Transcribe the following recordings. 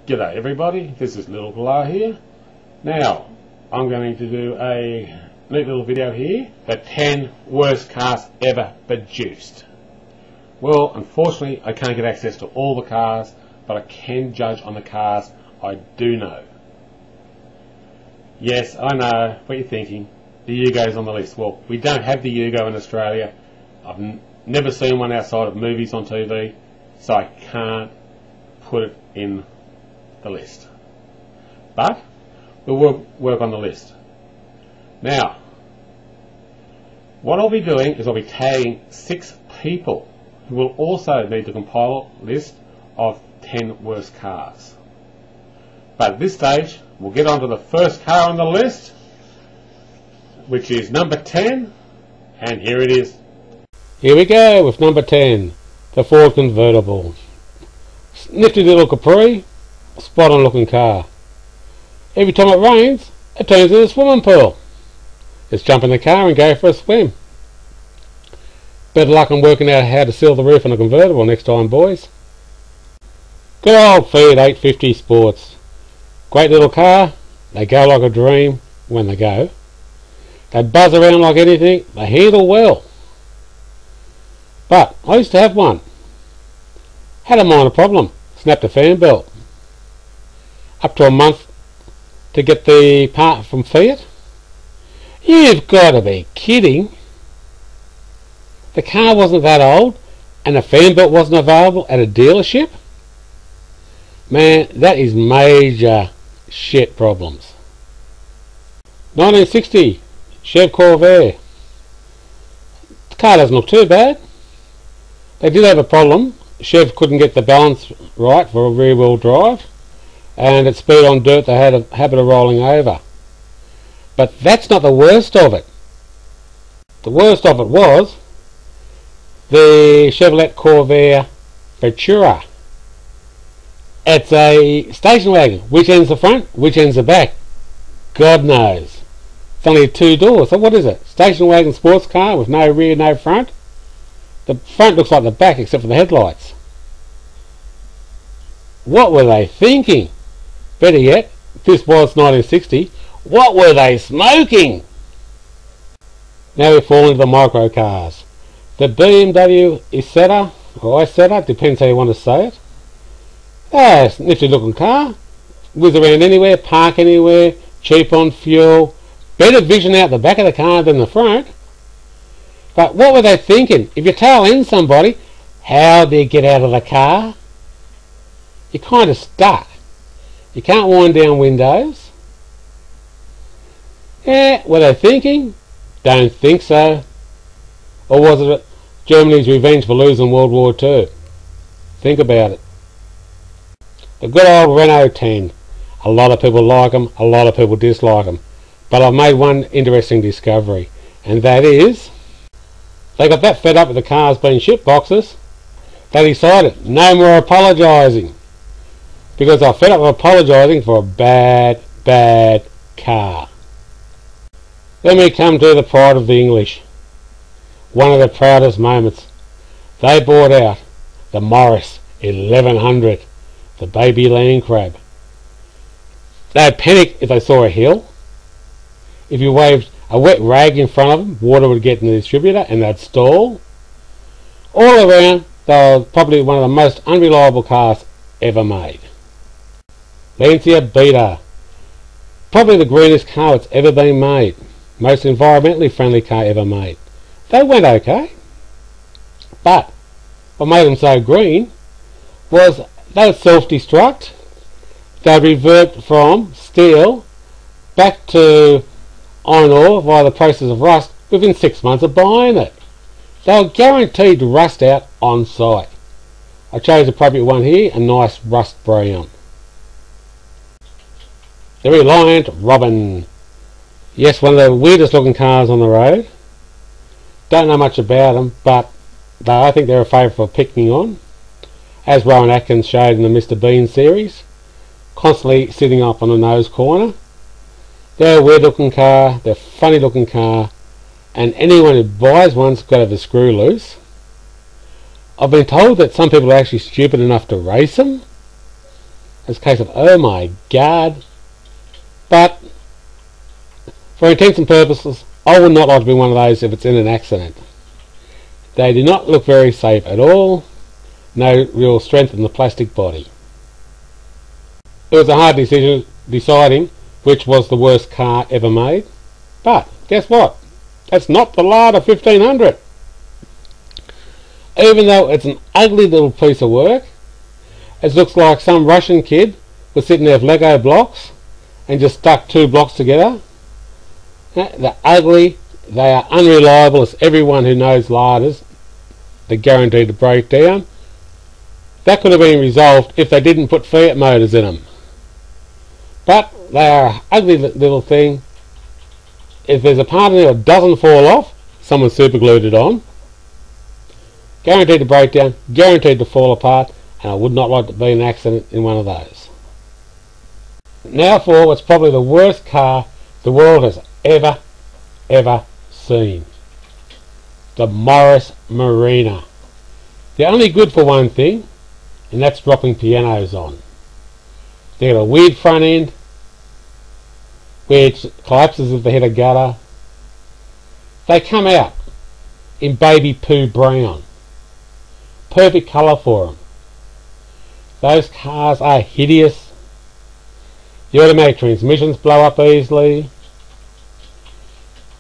G'day everybody, this is Little Galah here. Now, I'm going to do a neat little video here, the 10 worst cars ever produced. Well, unfortunately I can't get access to all the cars, but I can judge on the cars I do know. Yes, I know what you're thinking, the Yugo's on the list. Well, we don't have the Yugo in Australia. I've never seen one outside of movies on TV, so I can't put it in the list. But we'll work on the list. Now, what I'll be doing is I'll be tagging 6 people who will also need to compile a list of 10 worst cars. But at this stage, we'll get on to the first car on the list, which is number 10, and here it is. Here we go with number 10, the Ford convertible. Nifty little Capri, spot on looking car. Every time it rains, it turns into a swimming pool. Let's jump in the car and go for a swim. Better luck on working out how to seal the roof on a convertible next time, boys. Good old Fiat 850 Sports. Great little car, they go like a dream when they go. They buzz around like anything, they handle well. But I used to have one. Had a minor problem, snapped a fan belt. Up to a month to get the part from Fiat. You've got to be kidding. The car wasn't that old and the fan belt wasn't available at a dealership? Man, that is major shit problems. 1960 Chev Corvair. The car doesn't look too bad. They did have a problem. Chev couldn't get the balance right for a rear wheel drive, and at speed on dirt they had a habit of rolling over. But that's not the worst of it. The worst of it was the Chevrolet Corvair Futura. It's a station wagon. Which end's the front, which end's the back? God knows. It's only 2 doors, so what is it? Station wagon sports car with no rear, no front? The front looks like the back except for the headlights. What were they thinking? Better yet, this was 1960, what were they smoking? Now we fall into the micro cars. The BMW Isetta, or Isetta, depends how you want to say it. It's a nifty looking car. Whiz around anywhere, park anywhere, cheap on fuel, better vision out the back of the car than the front. But what were they thinking? If you tail end somebody, how do you get out of the car? You're kind of stuck. You can't wind down windows. Yeah, were they thinking? Don't think so. Or was it Germany's revenge for losing World War II? Think about it. The good old Renault 10. A lot of people like them, a lot of people dislike them. But I've made one interesting discovery, and that is they got that fed up with the cars being shit boxes, they decided no more apologising. Because they're fed up with apologising for a bad, bad car. Then we come to the pride of the English. One of the proudest moments. They bought out the Morris 1100, the baby land crab. They'd panic if they saw a hill. If you waved a wet rag in front of them, water would get in the distributor and they'd stall. All around, they were probably one of the most unreliable cars ever made. Lancia Beta. Probably the greenest car that's ever been made. Most environmentally friendly car ever made. They went okay. But what made them so green was they would self-destruct. They'd revert from steel back to iron ore via the process of rust within 6 months of buying it. They were guaranteed to rust out on site. I chose the appropriate one here, a nice rust brown. The Reliant Robin. Yes, one of the weirdest looking cars on the road. Don't know much about them, but I think they're a favourite for picking on. As Rowan Atkins showed in the Mr. Bean series. Constantly sitting up on the nose corner. They're a weird looking car, they're a funny looking car, and anyone who buys one's got to have a screw loose. I've been told that some people are actually stupid enough to race them. It's a case of, oh my god. But, for intents and purposes, I would not like to be one of those if it's in an accident. They do not look very safe at all. No real strength in the plastic body. It was a hard decision deciding which was the worst car ever made. But, guess what? That's not the Lada 1500. Even though it's an ugly little piece of work, it looks like some Russian kid was sitting there with Lego blocks and just stuck 2 blocks together. They're ugly, they are unreliable, as everyone who knows Ladas, they're guaranteed to break down. That could have been resolved if they didn't put Fiat motors in them. But they are an ugly little thing. If there's a part in there that doesn't fall off, someone super glued it on. Guaranteed to break down, guaranteed to fall apart, and I would not like to be in an accident in one of those. Now for what's probably the worst car the world has ever seen. The Morris Marina. They're only good for one thing, and that's dropping pianos on. They've got a weird front end, which collapses if they hit a gutter. They come out in baby poo brown. Perfect colour for them. Those cars are hideous. The automatic transmissions blow up easily.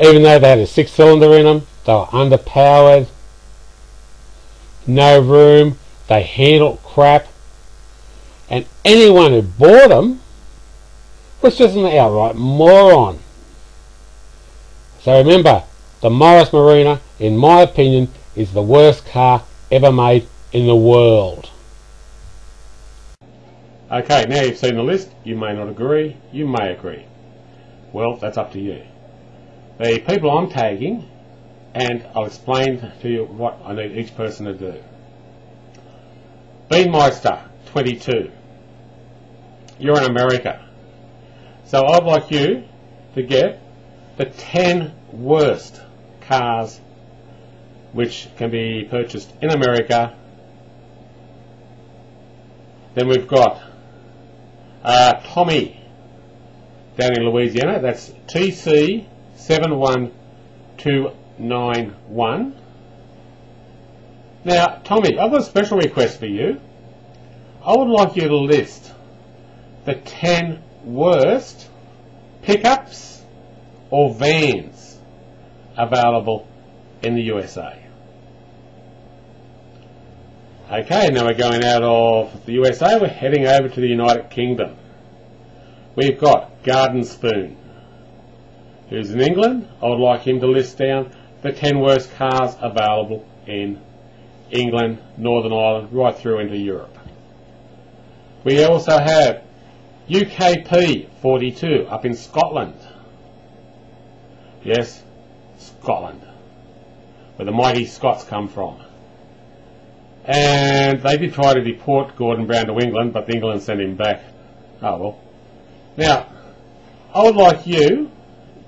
Even though they had a 6-cylinder in them, they were underpowered. No room. They handled crap. And anyone who bought them was just an outright moron. So remember, the Morris Marina, in my opinion, is the worst car ever made in the world. Okay, now you've seen the list. You may not agree, you may agree. Well, that's up to you. The people I'm tagging, and I'll explain to you what I need each person to do. Beanmeister 22. You're in America. So I'd like you to get the 10 worst cars which can be purchased in America. Then we've got Tommy down in Louisiana. That's TC 71291. Now, Tommy, I've got a special request for you. I would like you to list the 10 worst pickups or vans available in the USA. Okay, now we're going out of the USA, we're heading over to the United Kingdom. We've got Garden Spoon, who's in England. I would like him to list down the 10 worst cars available in England, Northern Ireland, right through into Europe. We also have UKP 42 up in Scotland. Yes, Scotland, where the mighty Scots come from. And they did try to deport Gordon Brown to England, but England sent him back. Oh well. Now, I would like you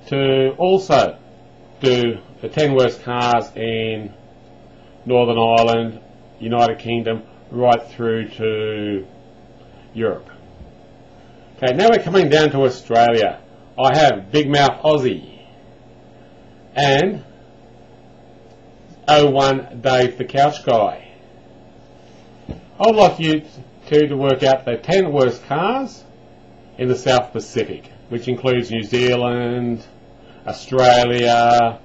to also do the 10 worst cars in Northern Ireland, United Kingdom, right through to Europe. Okay, now we're coming down to Australia. I have Big Mouth Aussie and 01 Dave the Couch Guy. I would like you to work out the 10 worst cars in the South Pacific, which includes New Zealand, Australia,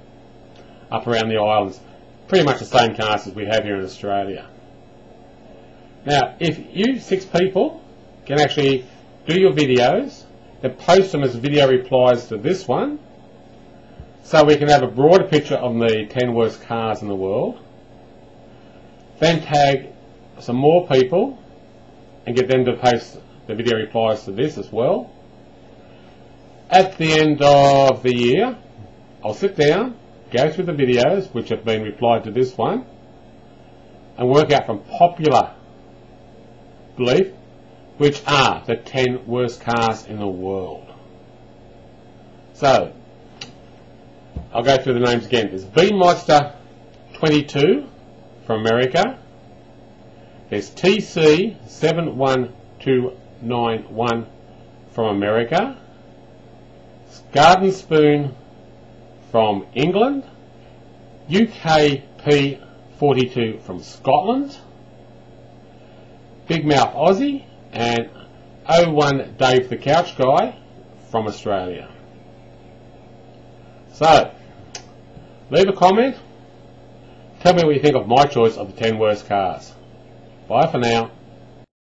up around the islands. Pretty much the same cars as we have here in Australia. Now, if you 6 people can actually do your videos and post them as video replies to this one, so we can have a broader picture of the 10 worst cars in the world, then tag some more people and get them to post the video replies to this as well. At the end of the year, I'll sit down, go through the videos which have been replied to this one, and work out from popular belief which are the 10 worst cars in the world. So, I'll go through the names again. There's Beanmeister 22 from America. There's TC 71291. 991 from America, Garden Spoon from England, UK P42 from Scotland, Big Mouth Aussie, and 01 Dave the Couch Guy from Australia. So, leave a comment. Tell me what you think of my choice of the 10 worst cars. Bye for now.